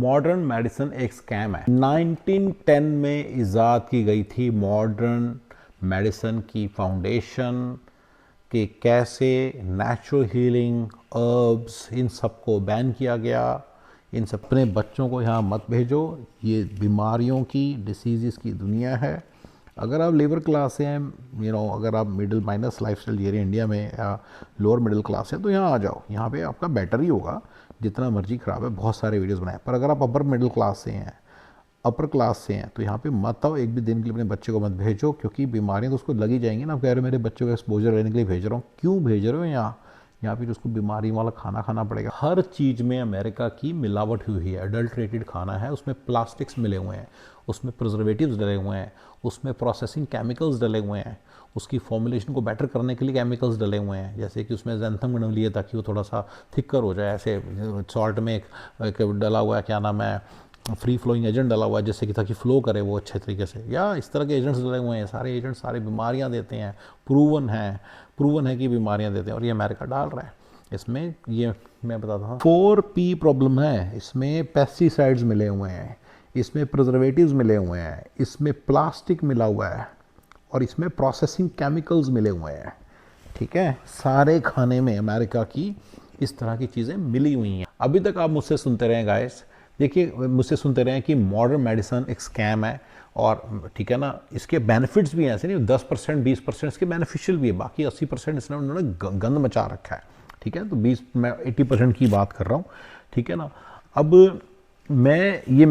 Modern medicine एक scam है। 1910 में इजाद की गई थी मॉडर्न मेडिसिन की फाउंडेशन कि कैसे नेचुरल हीलिंग हर्ब्स इन सबको बैन किया गया। इन सब अपने बच्चों को यहाँ मत भेजो, ये बीमारियों की डिसीज़ की दुनिया है। अगर आप लेबर क्लास से हैं, अगर आप मिडिल माइनस लाइफस्टाइल जी रहे हैं इंडिया में या लोअर मिडिल क्लास है तो यहाँ आ जाओ, यहाँ पे आपका बेटर ही होगा। जितना मर्जी ख़राब है, बहुत सारे वीडियोस बनाए, पर अगर आप अपर मिडिल क्लास से हैं, अपर क्लास से हैं, तो यहाँ पे मत आओ। एक भी दिन के लिए अपने बच्चे को मत भेजो, क्योंकि बीमारियाँ तो उसको लगी जाएंगी ना। आप कह रहे हो मेरे बच्चों को एक्सपोजर लेने के लिए भेज रहा हूँ, क्यों भेज रहे हो? यहाँ पे उसको बीमारी वाला खाना खाना पड़ेगा। हर चीज़ में अमेरिका की मिलावट हुई है, अडल्ट्रेटेड खाना है, उसमें प्लास्टिक्स मिले हुए हैं, उसमें प्रिजर्वेटिव्स डले हुए हैं, उसमें प्रोसेसिंग केमिकल्स डले हुए हैं, उसकी फॉर्मुलेशन को बेटर करने के लिए केमिकल्स डले हुए हैं, जैसे कि उसमें ज़ैंथम डल लिए ताकि वो थोड़ा सा थिकर हो जाए। ऐसे सॉल्ट में एक डला हुआ है, क्या नाम है, फ्री फ्लोइंग एजेंट डला हुआ है, जैसे कि ताकि फ्लो करे वो अच्छे तरीके से, या इस तरह के एजेंट्स डले हुए हैं। सारे एजेंट्स सारी बीमारियां देते हैं, प्रूवन है कि बीमारियां देते हैं, और ये अमेरिका डाल रहा है इसमें। ये मैं बताता हूँ 4P प्रॉब्लम है इसमें। पेस्टिसाइड्स मिले हुए हैं, इसमें प्रिजर्वेटिव्स मिले हुए हैं, इसमें प्लास्टिक मिला हुआ है, और इसमें प्रोसेसिंग केमिकल्स मिले हुए हैं। ठीक है, सारे खाने में अमेरिका की इस तरह की चीज़ें मिली हुई हैं। अभी तक आप मुझसे सुनते रहे गाइस, देखिए मुझसे सुनते रहे कि मॉडर्न मेडिसिन एक स्कैम है, और ठीक है ना, इसके बेनिफिट्स भी हैं, ऐसे नहीं 10% 20% इसके बेनिफिशियल भी है, बाकी 80% इसने उन्होंने गंद मचा रखा है। ठीक है, तो 20 मैं 80% की बात कर रहा हूँ। ठीक है ना, अब ये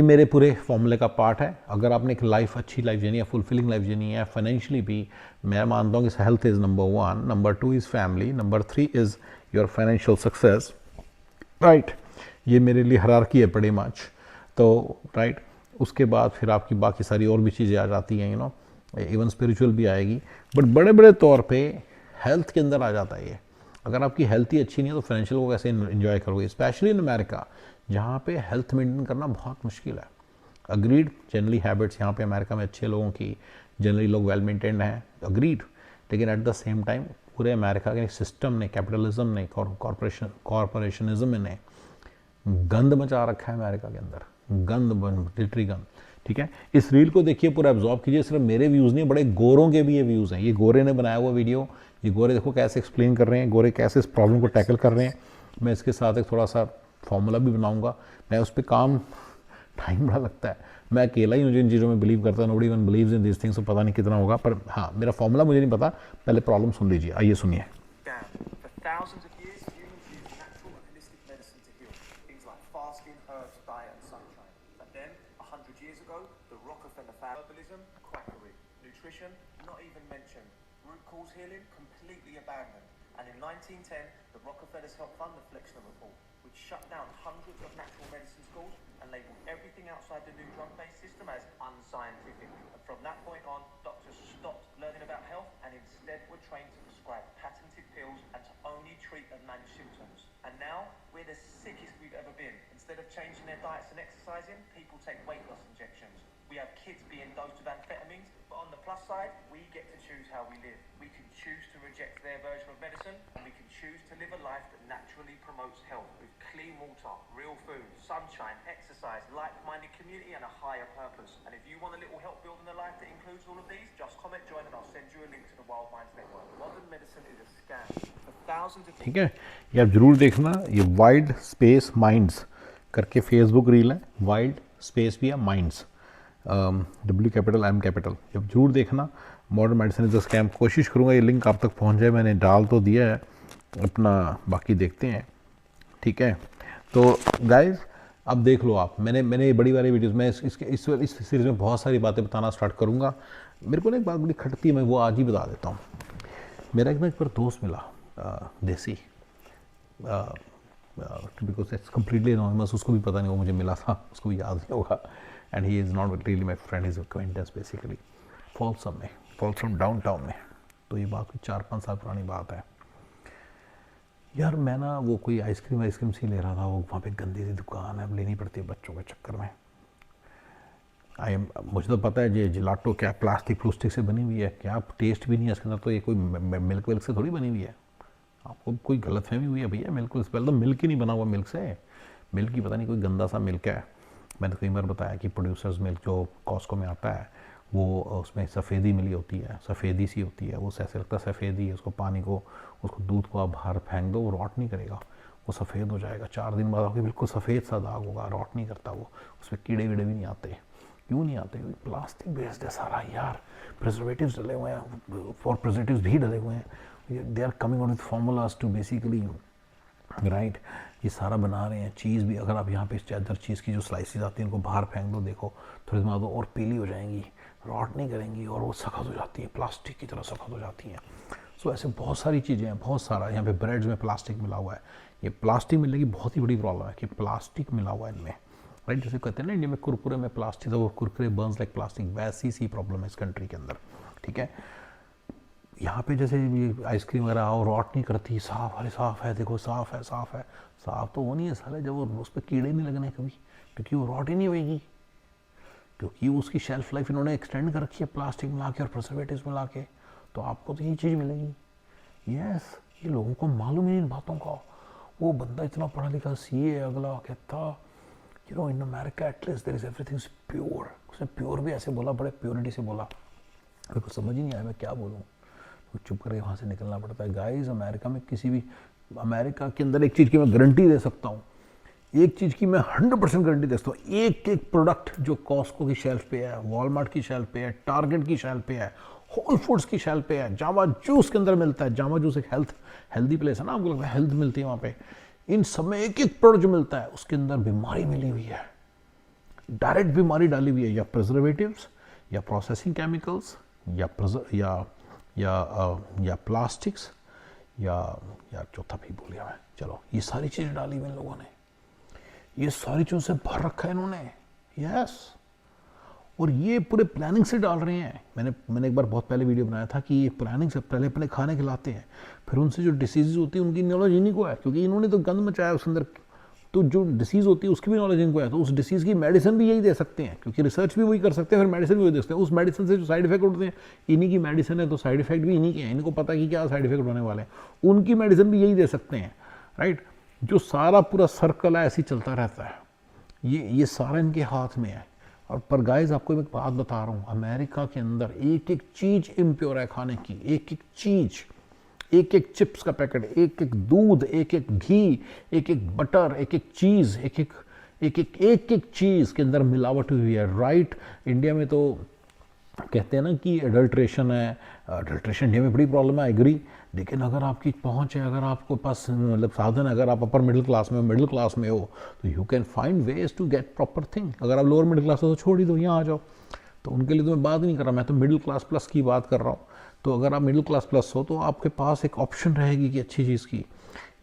मेरे पूरे फॉर्मूले का पार्ट है। अगर आपने एक लाइफ, अच्छी लाइफ जीनी है, फुलफिलिंग लाइफ जीनी है, फाइनेंशियली भी, मैं मानता हूँ कि health is number 1, number 2 is family, number 3 is your financial success. Right, ये मेरे लिए हायरार्की है बड़े मच। तो राइट, उसके बाद फिर आपकी बाकी सारी और भी चीज़ें आ जाती हैं, इवन स्पिरिचुअल भी आएगी, बट बड़े बड़े तौर पे हेल्थ के अंदर आ जाता है ये। अगर आपकी हेल्थ ही अच्छी नहीं है तो फाइनेंशियल को कैसे इन्जॉय करोगे, स्पेशली इन अमेरिका जहाँ पे हेल्थ मेंटेन करना बहुत मुश्किल है। अग्रीड, जनरली हैबिट्स यहाँ पे अमेरिका में अच्छे लोगों की, जनरली लोग वेल मेंटेन्ड हैं, अग्रीड। लेकिन एट द सेम टाइम पूरे अमेरिका के सिस्टम ने, कैपिटलिज्म ने, कॉरपोरेशनिज्म ने गंद मचा रखा है अमेरिका के अंदर, लिटरी गंद। ठीक है, इस रील को देखिए, पूरा एब्जॉर्ब कीजिए। सिर्फ मेरे व्यूज़ नहीं, बड़े गोरों के भी ये व्यूज़ हैं। ये गोरे ने बनाया हुआ वीडियो, ये गोरे देखो कैसे एक्सप्लेन कर रहे हैं, गोरे कैसे इस प्रॉब्लम को टैकल कर रहे हैं। मैं इसके साथ एक थोड़ा सा फॉर्मूला भी बनाऊंगा, मैं उस पर काम, टाइम बड़ा लगता है, मैं अकेला ही मुझे इन चीज़ों में बिलीव करता हूँ, nobody one believes in this things, तो पता नहीं कितना होगा, पर हाँ मेरा फॉर्मूला मुझे नहीं पता। पहले प्रॉब्लम सुन लीजिए, आइए सुनिए। Healing completely abandoned, and in 1910 the Rockefellers helped fund the Flexner Report, which shut down hundreds of natural medicine schools and labeled everything outside the new drug-based system as unscientific. And from that point on, doctors stopped learning about health and instead were trained to prescribe patented pills and to only treat and manage symptoms. And now we're the sickest we've ever been. Instead of changing their diets and exercising, people take weight loss injections. We have kids being dosed with amphetamines, but on the plus side, we get to choose how we live. We can choose to reject their version of medicine, and we can choose to live a life that naturally promotes health with clean water, real food, sunshine, exercise, like-minded community, and a higher purpose. And if you want a little help building a life that includes all of these, just comment join and I'll send you a link to the Wild Minds Network. Modern medicine is a scam. For thousands of ठीक है, ये आप जरूर देखना, ये wild space minds करके Facebook reel है, wild space भी है माइंड्स, WM, जब जरूर देखना। Modern medicine is a scam, कोशिश करूँगा ये लिंक आप तक पहुँच जाए, मैंने डाल तो दिया है अपना, बाकी देखते हैं। ठीक है, तो गाइज अब देख लो आप, मैंने बड़ी वाली वीडियोस में इस सीरीज़ में बहुत सारी बातें बताना स्टार्ट करूँगा। मेरे को ना एक बात बड़ी खटती है, मैं वो आज ही बता देता हूँ। मेरा एक पर दोस्त मिला, देसी, बिकॉज इट्स कम्प्लीटली एनोनिमस, उसको भी पता नहीं वो मुझे मिला था, उसको भी याद नहीं होगा, and he is not really my friend, is acquaintance basically, Folsom downtown में। तो ये बात 4-5 साल पुरानी बात है यार। मैं ना वो कोई आइसक्रीम सी ले रहा था, वो वहाँ पे गंदी सी दुकान है, अब लेनी पड़ती है बच्चों के चक्कर में। मुझे तो पता है ये जिलाटो क्या प्लास्टिक से बनी हुई है, क्या टेस्ट भी नहीं है इसके अंदर, तो ये कोई मिल्क विल्क से थोड़ी बनी हुई है। आपको कोई गलतफहमी हुई है भैया, मिल्क से पहले तो मिल्क ही नहीं बना हुआ मिल्क से। मिल्क की पता नहीं कोई गंदा सा मिल्क है। मैंने कई बार बताया कि प्रोड्यूसर्स मिल्क जो कॉस्को में आता है वो उसमें सफ़ेदी मिली होती है, सफ़ेदी सी होती है, वो ऐसे लगता है सफ़ेदी है। उसको पानी को, उसको दूध को आप बाहर फेंक दो, वो रॉट नहीं करेगा, वो सफ़ेद हो जाएगा। 4 दिन बाद आपके बिल्कुल सफ़ेद सा दाग होगा, रॉट नहीं करता वो। उसमें कीड़े वीड़े भी नहीं आते। क्यों नहीं आते? क्योंकि प्लास्टिक बेस्ड है सारा यार। प्रिजर्वेटिव्स डले हुए हैं, फॉर प्रिजर्वेटिव्स भी डले हुए हैं। They are coming out with formulas to basically right ये सारा बना रहे हैं। चीज़ भी अगर आप यहाँ पे चेडर चीज़ की जो स्लाइसेस आती हैं उनको बाहर फेंक दो, देखो थोड़ी देर बाद और पीली हो जाएंगी, रॉट नहीं करेंगी और वो सख्त हो जाती हैं, प्लास्टिक की तरह सख्त हो जाती हैं। सो ऐसे बहुत सारी चीज़ें हैं, बहुत सारा। यहाँ पे ब्रेड्स में प्लास्टिक मिला हुआ है। ये प्लास्टिक मिलने की बहुत ही बड़ी प्रॉब्लम है कि प्लास्टिक मिला हुआ है इनमें, राइट। जैसे कहते हैं ना इंडिया में कुरकुरे में प्लास्टिक, तो वो कुरकुरे बर्न्स लाइक प्लास्टिक, वैसी सी प्रॉब्लम है इस कंट्री के अंदर, ठीक है। यहाँ पे जैसे ये आइसक्रीम वगैरह आओ, रॉट नहीं करती, साफ़, अरे साफ़ है, देखो साफ़ है, साफ़ है। साफ़ तो वो नहीं है साले, जब वो उस पर कीड़े नहीं लगने कभी, क्योंकि वो रॉट ही नहीं होगी, क्योंकि उसकी शेल्फ लाइफ इन्होंने एक्सटेंड कर रखी है प्लास्टिक मिला के और प्रिजर्वेटिव्स मिला के। तो आपको तो ये चीज़ मिलेगी। यस, ये लोगों को मालूम ही नहीं इन बातों का। वो बंदा इतना पढ़ा लिखा सीए अगला कहता, you know in America at least there is everything is pure. उसने प्योर भी ऐसे बोला, बड़े प्योरिटी से बोला, मेरे को समझ ही नहीं आया मैं क्या बोलूँ। तो चुप करके वहाँ से निकलना पड़ता है। गाइस अमेरिका में किसी भी, अमेरिका के अंदर एक चीज़ की मैं गारंटी दे सकता हूँ, एक चीज़ की मैं 100% गारंटी दे सकता हूँ, एक एक प्रोडक्ट जो कॉस्को की शेल्फ पे है, वॉलमार्ट की शेल्फ पे है, टारगेट की शेल्फ पे है, होल फूड्स की शेल्फ पे है, जावा जूस के अंदर मिलता है। जावा जूस एक हेल्दी प्लेस है ना, आपको लगता है हेल्थ मिलती है वहाँ पे। इन सब में एक एक प्रोडक्ट जो मिलता है उसके अंदर बीमारी मिली हुई है, डायरेक्ट बीमारी डाली हुई है, या प्रिजर्वेटिव्स, या प्रोसेसिंग केमिकल्स, या प्लास्टिक्स, या चौथा भी भूल गया मैं, चलो ये सारी चीज़ें डाली हुई इन लोगों ने, ये सारी चीज़ों से भर रखा है इन्होंने। यस, और ये पूरे प्लानिंग से डाल रहे हैं। मैंने एक बार बहुत पहले वीडियो बनाया था कि ये प्लानिंग से पहले अपने खाने खिलाते हैं, फिर उनसे जो डिसीज़ होती है उनकी नॉलेज इन्हीं को है, क्योंकि इन्होंने तो गंद मचाया उसके अंदर। तो जो डिसीज़ होती है उसकी भी नॉलेज इनको है, तो उस डिसीज़ की मेडिसिन भी यही दे सकते हैं, क्योंकि रिसर्च भी वही कर सकते हैं, फिर मेडिसिन भी वही दे सकते हैं। उस मेडिसिन से जो साइड इफेक्ट होते हैं, इन्हीं की मेडिसिन है, तो साइड इफेक्ट भी इन्हीं के हैं, इनको पता है कि क्या साइड इफेक्ट होने वाले हैं, उनकी मेडिसिन भी यही दे सकते हैं, राइट। जो सारा पूरा सर्कल है ऐसे ही चलता रहता है, ये सारा इनके हाथ में है। और पर गाइस आपको एक बात बता रहा हूँ, अमेरिका के अंदर एक एक चीज़ इम्प्योर है खाने की, एक एक चीज़, एक एक चिप्स का पैकेट, एक एक दूध, एक एक घी, एक एक बटर, एक एक चीज़, एक चीज़ के अंदर मिलावट हुई है, राइट। इंडिया में तो कहते हैं ना कि एडल्ट्रेशन है, एडल्ट्रेशन इंडिया में बड़ी प्रॉब्लम है, आई एग्री। लेकिन अगर आपकी पहुंच है, अगर आपको पास मतलब साधन है, अगर आप अपर मिडिल क्लास में हो तो you can find ways to get proper thing. अगर आप लोअर मिडिल क्लास हो तो छोड़ ही दो, यहाँ आ जाओ। तो उनके लिए तो मैं बात नहीं कर रहा, मैं तो मिडिल क्लास प्लस की बात कर रहा हूँ। तो अगर आप मिडिल क्लास प्लस हो तो आपके पास एक ऑप्शन रहेगी कि अच्छी चीज़ की।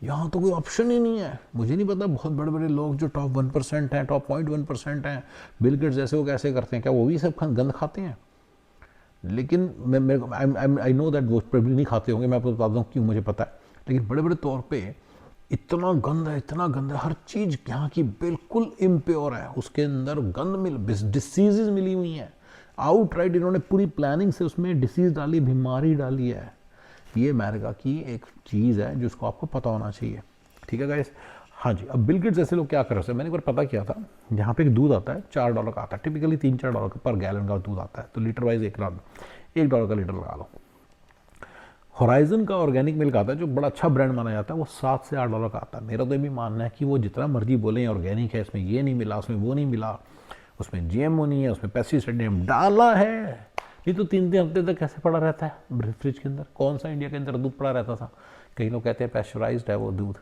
यहाँ तो कोई ऑप्शन ही नहीं है। मुझे नहीं पता बहुत बड़े बड़े लोग जो टॉप 1% हैं, टॉप 0.1% हैं, बिल गेट्स जैसे, वो कैसे करते हैं? क्या वो भी सब गंद खाते हैं? लेकिन आई नो दैट वो प्रॉब्लम नहीं खाते होंगे, मैं आपको बता दूँ क्यों, मुझे पता है। लेकिन बड़े बड़े तौर पे इतना गंद है, हर चीज़ यहाँ की बिल्कुल इम्प्योर है, उसके अंदर गंद डिसीज़ मिली हुई हैं आउट राइट। इन्होंने पूरी प्लानिंग से उसमें डिसीज़ डाली, बीमारी डाली है। ये अमेरिका की एक चीज़ है जिसको आपको पता होना चाहिए, ठीक है गाइस। हाँ जी, अब बिल गेट्स जैसे लोग क्या कर रहे हैं, मैंने एक बार पता किया था, यहाँ पे एक दूध आता है $4 का आता है, टिपिकली $3-4 का पर गैलन का दूध आता है, तो लीटर वाइज $1 का लीटर लगा लो। होराइजन का ऑर्गेनिक मिल्क आता है जो बड़ा अच्छा ब्रांड माना जाता है, वो $7 से $8 का आता है। मेरा तो ये भी मानना है कि वो जितना मर्जी बोलें ऑर्गेनिक है, इसमें ये नहीं मिला, उसमें वो नहीं मिला, उसमें GMO नहीं है, उसमें पेस्टिसाइड डाला है, नहीं तो 3 हफ्ते तक कैसे पड़ा रहता है फ्रिज के अंदर? कौन सा इंडिया के अंदर दूध पड़ा रहता था? कई लोग कहते हैं पेस्चराइज्ड है वो दूध।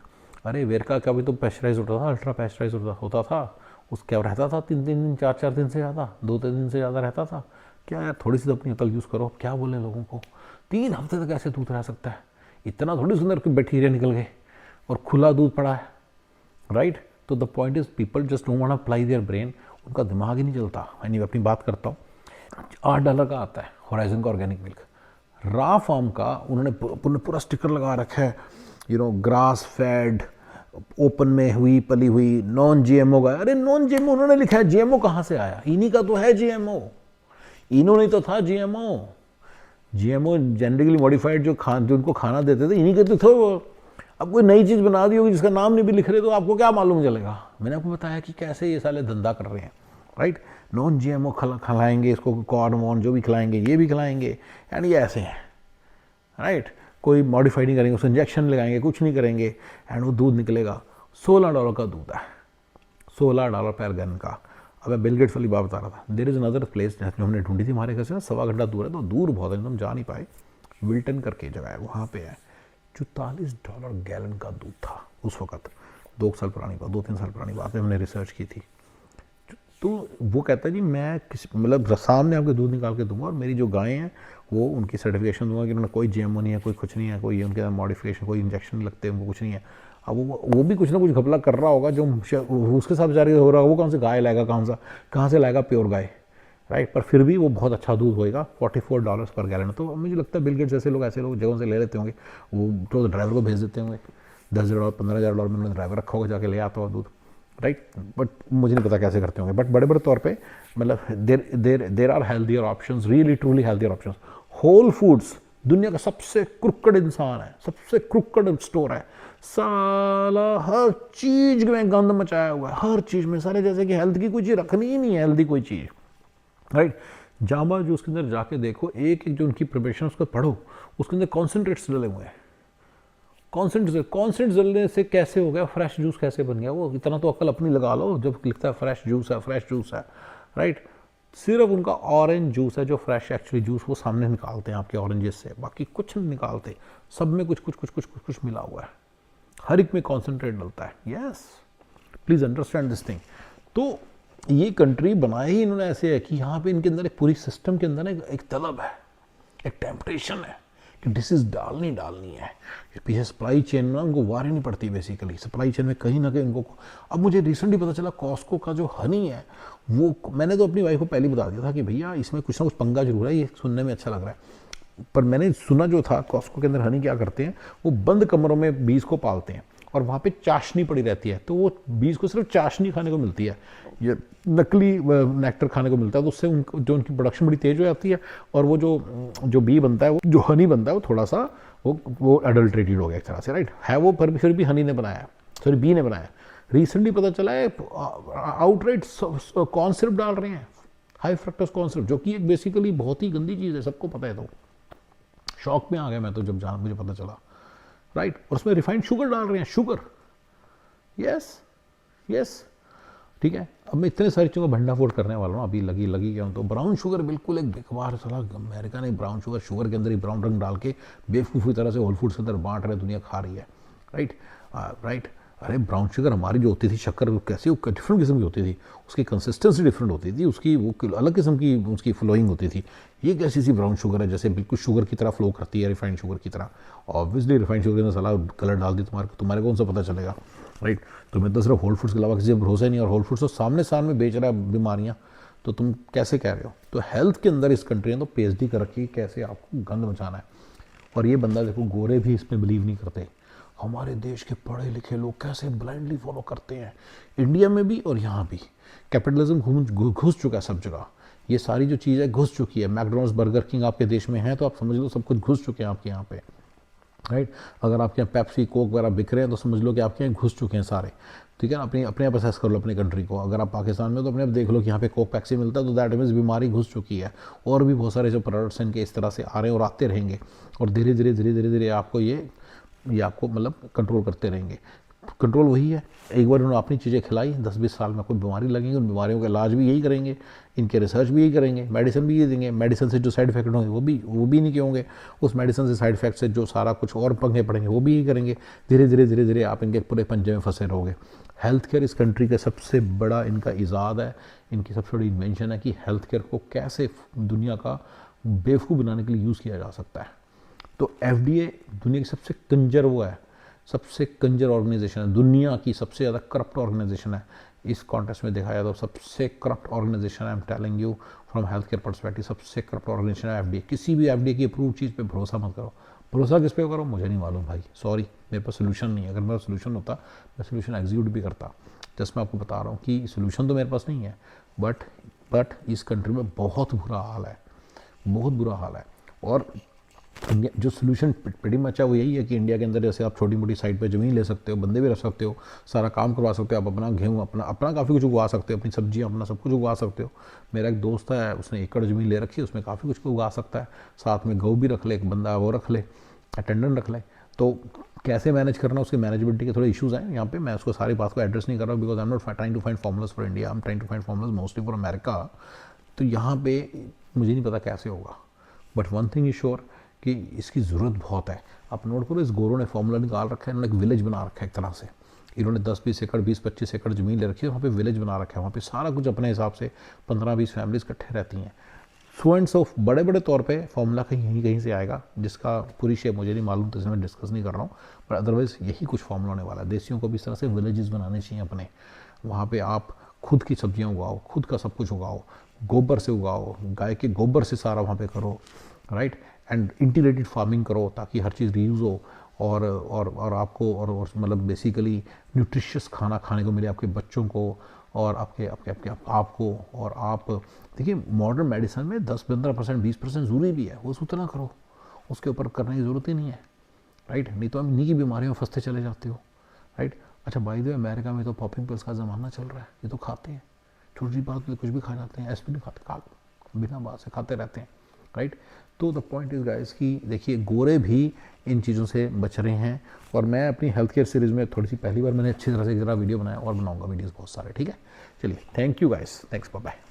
अरे वेरका का भी तो पेस्चराइज होता था, अल्ट्रा पेस्चराइज होता था, उस क्या रहता था 3 दिन 4 दिन से ज़्यादा, 2-3 दिन से ज़्यादा रहता था। क्या यार, थोड़ी सी तो अपनी अकल यूज़ करो, क्या बोले लोगों को? 3 हफ्ते तक ऐसे दूध रह सकता है? इतना थोड़ी सुंदर बैक्टीरिया निकल गए और खुला दूध पड़ा है, राइट। तो the point is people just don't want to apply their brain, उनका दिमाग ही नहीं चलता। मैं अपनी बात करता हूँ, $8 का आता है होराइजन का ऑर्गेनिक मिल्क। रा फार्म का उन्होंने पूरा स्टिकर लगा रखा है, you know grass fed, open में हुई पली हुई, नॉन GMO का। अरे नॉन GMO उन्होंने लिखा है, GMO कहाँ से आया? इन्हीं का तो है GMO, इन्होंने तो था GMO जेनेटिकली मॉडिफाइड जो उनको खाना देते थे, इन्हीं के तो थे वो। अब कोई नई चीज़ बना दी होगी जिसका नाम नहीं भी लिख रहे तो आपको क्या मालूम चलेगा। मैंने आपको बताया कि कैसे ये साले धंधा कर रहे हैं, राइट। नॉन जीएमओ खिलाएंगे इसको, कॉर्न वॉर्न जो भी खिलाएंगे ये भी खिलाएंगे, एंड ये ऐसे हैं, राइट। कोई मॉडिफाइड नहीं करेंगे, उसको इंजेक्शन लगाएंगे, कुछ नहीं करेंगे, एंड वो दूध निकलेगा। $16 का दूध है, $16 पर गन का। अब मैं बिल गेट्स वाली बात बता रहा था। देयर इज़ अनदर प्लेस जो हमने ढूंढी थी हमारे घर से ना 1.25 घंटा दूर है, तो दूर बहुत है, हम जा नहीं पाए। विल्टन करके जगह है, वहाँ पे है। $44 गैलन का दूध था उस वक्त, 2 साल पुरानी बात, 2-3 साल पुरानी बात है, हमने रिसर्च की थी। तो वो कहता है जी मैं किसी मतलब सामने आपके दूध निकाल के दूंगा, और मेरी जो गायें हैं वो उनकी सर्टिफिकेशन दूंगा कि उन्होंने कोई जीएमओ नहीं है, कोई कुछ नहीं है, कोई उनके मॉडिफिकेशन, कोई इंजेक्शन नहीं लगते, उनको कुछ नहीं है। अब वो भी कुछ ना कुछ घपला कर रहा होगा जो उसके साथ जारी हो रहा होगा। वो कौन से गाय लाएगा, कहाँ से लाएगा प्योर गाय, राइट। पर फिर भी वो बहुत अच्छा दूध होएगा, $44 पर गैलन। तो मुझे लगता है बिल गेट्स जैसे लोग ऐसे लोग जगहों से ले लेते होंगे, वो तो ड्राइवर को भेज देते होंगे, $10,000 $15,000 में उन्होंने ड्राइवर रखा होगा, जाके ले आता होगा दूध, राइट। बट मुझे नहीं पता कैसे करते होंगे, बट बड़े बड़े तौर पे मतलब there are healthier options, really truly healthier options. Whole foods दुनिया का सबसे क्रुक्कड़ इंसान है, सबसे क्रुक्कड़ स्टोर है साला, हर चीज में गंद मचाया हुआ है, हर चीज में सारे, जैसे कि हेल्थ की कोई चीज रखनी ही नहीं है, हेल्थी कोई चीज, राइट। जामा जूस के अंदर जाके देखो, एक एक जो उनकी प्रिपरेशन उसको पढ़ो, उसके अंदर कॉन्सेंट्रेट्स डले हुए हैं। कॉन्सेंट्रेट डलने से कैसे हो गया फ्रेश जूस, कैसे बन गया वो, इतना तो अक्ल अपनी लगा लो जब लिखता है फ्रेश जूस है, फ्रेश जूस है, राइट। सिर्फ उनका ऑरेंज जूस है जो फ्रेश एक्चुअली जूस वो सामने निकालते हैं आपके ऑरेंजेस से, बाकी कुछ नहीं निकालते, सब में कुछ कुछ कुछ कुछ कुछ कुछ मिला हुआ है, हर एक में कॉन्सेंट्रेट डलता है। Yes, please understand this thing. तो ये कंट्री बनाई ही इन्होंने ऐसे है कि यहाँ पे इनके अंदर एक पूरी सिस्टम के अंदर एक तलब है, एक टेम्पटेशन है कि डिशेज डालनी है। पीछे सप्लाई चेन में उनको वार ही नहीं पड़ती, बेसिकली सप्लाई चेन में कहीं ना कहीं उनको। अब मुझे रिसेंटली पता चला कॉस्को का जो हनी है वो, मैंने तो अपनी वाइफ को पहले बता दिया था कि भैया इसमें कुछ ना कुछ पंगा जरूर है, ये सुनने में अच्छा लग रहा है। पर मैंने सुना जो था, कॉस्को के अंदर हनी क्या करते हैं, वो बंद कमरों में बीज को पालते हैं और वहाँ पे चाशनी पड़ी रहती है, तो वो बीज को सिर्फ चाशनी खाने को मिलती है, ये नकली नेक्टर खाने को मिलता है। तो उससे जो उनकी प्रोडक्शन बड़ी तेज हो जाती है, और वो जो बी बनता है, वो जो हनी बनता है, वो थोड़ा सा वो अडल्ट्रेटेड हो गया एक तरह से, राइट है वो, पर फिर भी हनी ने बनाया, सॉरी बी ने बनाया। रिसेंटली पता चला है आउटराइट कॉर्न सिरप डाल रहे हैं, हाई फ्रक्टोज कॉर्न सिरप, जो कि एक बेसिकली बहुत ही गंदी चीज़ है, सबको पता है। तो शॉक में आ गया मैं तो जब मुझे पता चला, राइट। और उसमें रिफाइंड शुगर डाल रहे हैं, शुगर, यस, ठीक है। अब मैं इतने सारी चीज़ों का भंडाफोड़ करने वाला हूँ, अभी लगी गया हूँ। तो ब्राउन शुगर बिल्कुल एक बेकार सला, अमेरिका ने ब्राउन शुगर के अंदर ही ब्राउन रंग डाल के बेवकूफ़ी तरह से होल फूड्स के अंदर बांट रहे, दुनिया खा रही है, राइट। अरे ब्राउन शुगर हमारी जो होती थी शक्कर, कैसी डिफरेंट किस्म की होती थी, उसकी कंसिस्टेंसी डिफरेंट होती थी, उसकी वो अलग किस्म की उसकी फ्लोइंग होती थी। ये कैसी सी ब्राउन शुगर है जैसे बिल्कुल शुगर की तरह फ्लो करती है, रिफाइंड शुगर की तरह। ऑब्वियसली रिफाइंड शुगर के अंदर सलाह कलर डाल दी, तुम्हारे कौन सा पता चलेगा, राइट। तुम्हें तो सिर्फ होल फूड्स के अलावा किसी पर भरोसा ही नहीं, और होल फूड्स तो सामने बेच रहा है बीमारियाँ, तो तुम कैसे कह रहे हो। तो हेल्थ के अंदर इस कंट्री ने तो पीएचडी कर रखी, कैसे आपको गंद मचाना है। और ये बंदा देखो, गोरे भी इसमें बिलीव नहीं करते, हमारे देश के पढ़े लिखे लोग कैसे ब्लाइंडली फॉलो करते हैं, इंडिया में भी और यहाँ भी। कैपिटलिज्म घुस चुका है सब जगह, ये सारी जो चीज़ है घुस चुकी है। मैकडोनल्ड्स, बर्गर किंग आपके देश में है तो आप समझ लो सब कुछ घुस चुके हैं आपके यहाँ पे, राइट। अगर आपके यहाँ पेप्सी कोक वगैरह बिक रहे हैं तो समझ लो कि आपके यहाँ घुस चुके हैं सारे, ठीक है ना। अपने आप असेस कर लो अपनी कंट्री को। अगर आप पाकिस्तान में तो अपने आप देख लो कि यहाँ पे कोक पेप्सी मिलता है, तो दैट मीन्स बीमारी घुस चुकी है। और भी बहुत सारे जो प्रोडक्ट्स इनके इस तरह से आ रहे हैं और आते रहेंगे, और धीरे धीरे आपको ये आपको मतलब कंट्रोल करते रहेंगे। कंट्रोल वही है, एक बार उन्होंने अपनी चीज़ें खिलाई, 10-20 साल में कोई बीमारी लगेगी, उन बीमारियों का इलाज भी यही करेंगे, इनके रिसर्च भी यही करेंगे, मेडिसिन भी यही देंगे। मेडिसिन से जो साइड इफेक्ट होंगे वो भी नहीं होंगे, उस मेडिसिन से साइड इफेक्ट से जो सारा कुछ और पंगे पड़ेंगे वो भी यही करेंगे। धीरे धीरे आप इनके पूरे पंजे में फंसे रहोगे। हेल्थ केयर इस कंट्री का सबसे बड़ा इनका ईजाद है, इनकी सबसे बड़ी इन्वेंशन है कि हेल्थ केयर को कैसे दुनिया का बेवकूफ़ बनाने के लिए यूज़ किया जा सकता है। तो FDA दुनिया की सबसे कंजर वो है, सबसे कंजर ऑर्गेनाइजेशन है, दुनिया की सबसे ज़्यादा करप्ट ऑर्गेनाइजेशन है। इस कॉन्टेस्ट में देखा जाए तो सबसे करप्ट ऑर्गेनाइजेशन है, I am telling you from health care perspective, सबसे करप्ट ऑर्गेनाइजेशन है FDA। किसी भी FDA की अप्रूव चीज़ पे भरोसा मत करो। भरोसा किस पे करो मुझे नहीं मालूम भाई, सॉरी, मेरे पास सोल्यूशन नहीं है। अगर मेरा सोल्यूशन होता मैं सोल्यूशन एग्जीक्यूट भी करता। जस्ट मैं आपको बता रहा हूँ कि सोल्यूशन तो मेरे पास नहीं है, बट इस कंट्री में बहुत बुरा हाल है, बहुत बुरा हाल है। और इंडिया जो सोल्यूशन pretty मच है वो यही है कि इंडिया के अंदर जैसे आप छोटी मोटी साइड पे ज़मीन ले सकते हो, बंदे भी रख सकते हो, सारा काम करवा सकते हो, आप अपना गेहूँ अपना काफ़ी कुछ उगा सकते हो, अपनी सब्जियाँ अपना सब कुछ उगा सकते हो। मेरा एक दोस्त है, उसने एकड़ ज़मीन ले रखी है, उसमें काफ़ी कुछ उगा सकता है, साथ में गऊ भी रख ले, एक बंदा वो रख ले, अटेंडेंट रख ले। तो कैसे मैनेज करना, उसकी मैनेजबिलिटी के थोड़े इश्यूज़ हैं यहाँ पे। मैं उसको सारी बात को एड्रेस नहीं कर रहा हूँ, because I am not trying to find formulas for India, I am trying to find formulas mostly for America. तो यहाँ पे मुझे नहीं पता कैसे होगा, but one thing is sure कि इसकी ज़रूरत बहुत है। आप नोट करो, इस गोरों ने फॉर्मूला निकाल रखा है, इन्होंने एक विलेज बना रखा है एक तरह से। इन्होंने 10-20 एकड़ 20-25 एकड़ ज़मीन ले रखी है, वहाँ पे विलेज बना रखा है, वहाँ पे सारा कुछ अपने हिसाब से 15-20 फैमिलीज इकट्ठे रहती हैं। सो एंड सो बड़े बड़े तौर पे फॉर्मूला कहीं से आएगा, जिसका पूरी शेप मुझे नहीं मालूम, तो इसमें मैं डिस्कस नहीं कर रहा हूँ, पर अदरवाइज़ यही कुछ फॉर्मूला होने वाला है। देसियों को भी इस तरह से विलेजेस बनाने चाहिए अपने, वहाँ पे आप खुद की सब्जियाँ उगाओ, खुद का सब कुछ उगाओ, गोबर से उगाओ, गाय के गोबर से सारा वहाँ पे करो, राइट, एंड इंटीग्रेटेड फार्मिंग करो ताकि हर चीज़ रीयूज़ हो और आपको और मतलब बेसिकली न्यूट्रिशियस खाना खाने को मिले आपके बच्चों को और आपको। और आप देखिए, मॉडर्न मेडिसिन में 10-15% 20% ज़रूरी भी है, वो उतना करो, उसके ऊपर करने की ज़रूरत ही नहीं है, राइट। नहीं तो हम इन्हीं की बीमारियों में फंसते चले जाते हो, राइट। अच्छा, बाय द वे, अमेरिका में तो पॉपिंग पिल्स का ज़माना चल रहा है, ये तो खाते हैं, छोटी सी बात पे कुछ भी खा जाते हैं, एस्पिरिन खाते, बिना बात से खाते रहते हैं, राइट। तो द पॉइंट इज़ गाइस कि देखिए, गोरे भी इन चीज़ों से बच रहे हैं। और मैं अपनी हेल्थ केयर सीरीज़ में थोड़ी सी पहली बार मैंने अच्छी तरह से वीडियो बनाया, और बनाऊंगा वीडियोस बहुत सारे, ठीक है। चलिए, thank you guys, thanks, bye bye.